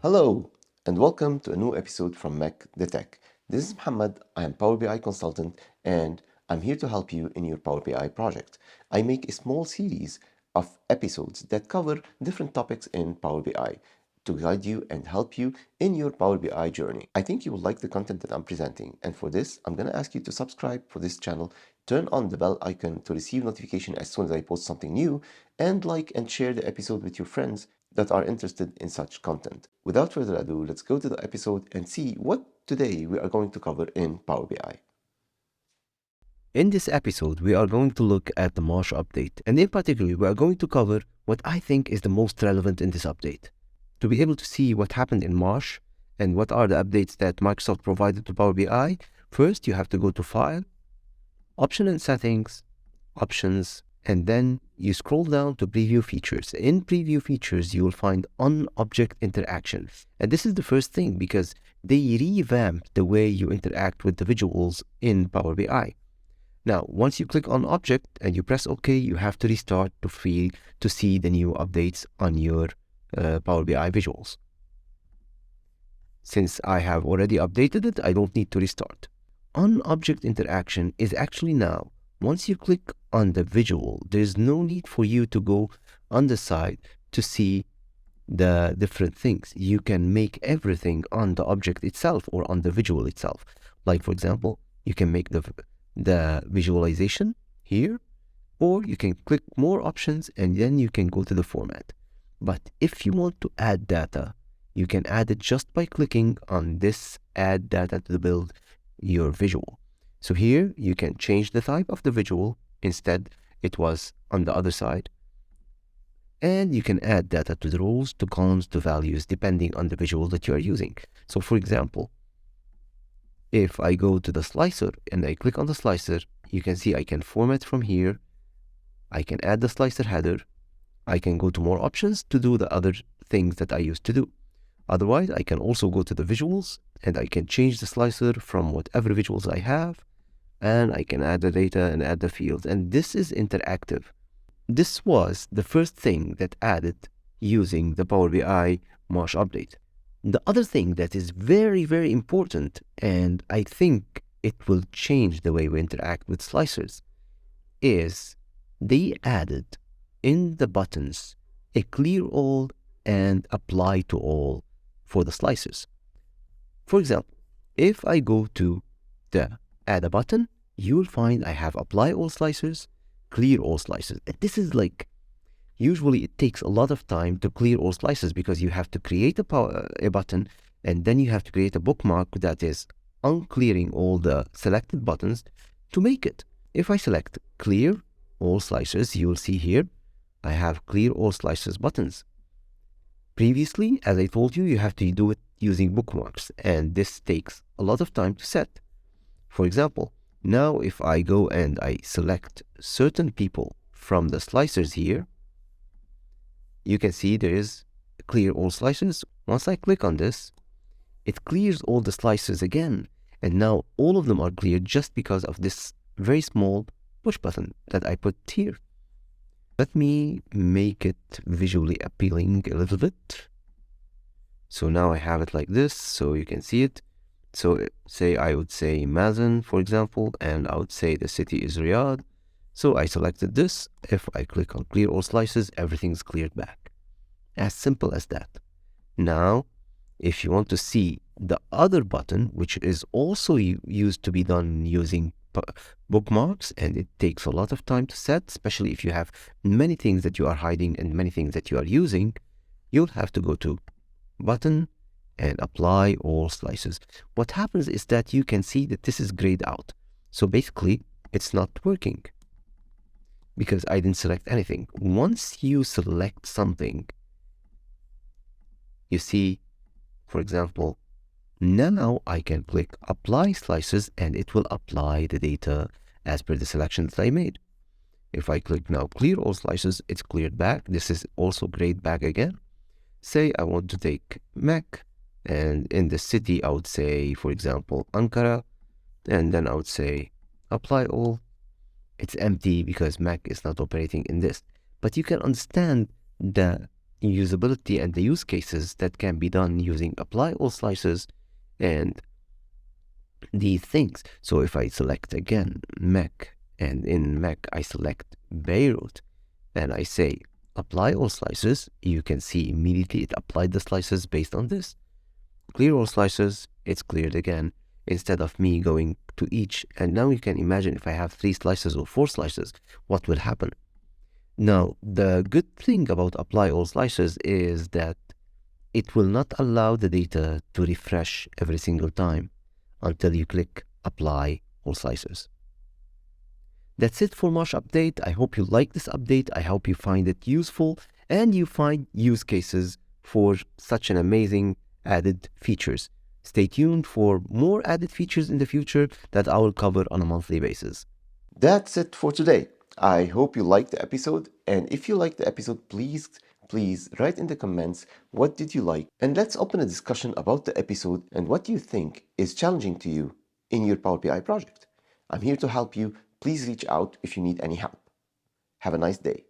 Hello, and welcome to a new episode from Mac the Tech. This is Muhammad. I am Power BI consultant, and I'm here to help you in your Power BI project. I make a small series of episodes that cover different topics in Power BI to guide you and help you in your Power BI journey. I think you will like the content that I'm presenting, and for this, I'm going to ask you to subscribe for this channel, turn on the bell icon to receive notification as soon as I post something new, and like and share the episode with your friends that are interested in such content. Without further ado, let's go to the episode and see what today we are going to cover in Power BI. In this episode, we are going to look at the March update, and in particular, we are going to cover what I think is the most relevant in this update. To be able to see what happened in March and what are the updates that Microsoft provided to Power BI, first you have to go to File, Option and Settings, Options, and then you scroll down to Preview Features. In Preview Features, you will find On-Object Interaction. And this is the first thing because they revamped the way you interact with the visuals in Power BI. Now, once you click on Object and you press OK, you have to restart to see the new updates on your Power BI visuals. Since I have already updated it, I don't need to restart. On-Object Interaction is actually now, once you click on the visual, there's no need for you to go on the side to see the different things. You can make everything on the object itself or on the visual itself. Like, for example, you can make the visualization here, or you can click more options and then you can go to the format. But if you want to add data, you can add it just by clicking on this Add Data to build your visual. So here you can change the type of the visual. Instead, it was on the other side. And you can add data to the rows, to columns, to values, depending on the visual that you are using. So for example, if I go to the slicer and I click on the slicer, you can see I can format from here. I can add the slicer header. I can go to more options to do the other things that I used to do. Otherwise, I can also go to the visuals and I can change the slicer from whatever visuals I have, and I can add the data and add the fields. And this is interactive. This was the first thing that added using the Power BI March update. The other thing that is very, very important, and I think it will change the way we interact with slicers, is they added in the buttons a clear all and apply to all for the slicers. For example, if I go to the add a button, you will find I have apply all slicers, clear all slicers. And this is like, usually it takes a lot of time to clear all slicers because you have to create a button and then you have to create a bookmark that is unclearing all the selected buttons to make it. If I select clear all slicers, you will see here, I have clear all slicers buttons. Previously, as I told you, you have to do it using bookmarks, and this takes a lot of time to set. For example, now if I go and I select certain people from the slicers here, you can see there is clear all slicers. Once I click on this, it clears all the slicers again, and now all of them are clear just because of this very small push button that I put here. Let me make it visually appealing a little bit. So now I have it like this, so you can see it. So say I would say Mazen, for example, and I would say the city is Riyadh. So I selected this. If I click on clear all slices, everything's cleared back. As simple as that. Now, if you want to see the other button, which is also used to be done using bookmarks, and it takes a lot of time to set, especially if you have many things that you are hiding and many things that you are using, you'll have to go to button and apply all slices. What happens is that you can see that this is grayed out. So basically, it's not working because I didn't select anything. Once you select something, you see, for example, now I can click apply slices and it will apply the data as per the selection that I made. If I click now clear all slices, it's cleared back. This is also grayed back again. Say I want to take Mac, and in the city I would say, for example, Ankara, and then I would say apply all. It's empty because Mac is not operating in this. But you can understand the usability and the use cases that can be done using apply all slices and these things. So if I select again Mac, and in Mac I select Beirut and I say apply all slices, you can see immediately it applied the slices based on this. Clear all slices, it's cleared again instead of me going to each. And now you can imagine if I have 3 slices or 4 slices, what will happen. Now, the good thing about apply all slices is that it will not allow the data to refresh every single time until you click apply all slices. That's it for March update. I hope you like this update. I hope you find it useful and you find use cases for such an amazing added features. Stay tuned for more added features in the future that I will cover on a monthly basis. That's it for today. I hope you liked the episode, and if you liked the episode, please write in the comments what did you like, and let's open a discussion about the episode and what you think is challenging to you in your Power BI project. I'm here to help you. Please reach out if you need any help. Have a nice day.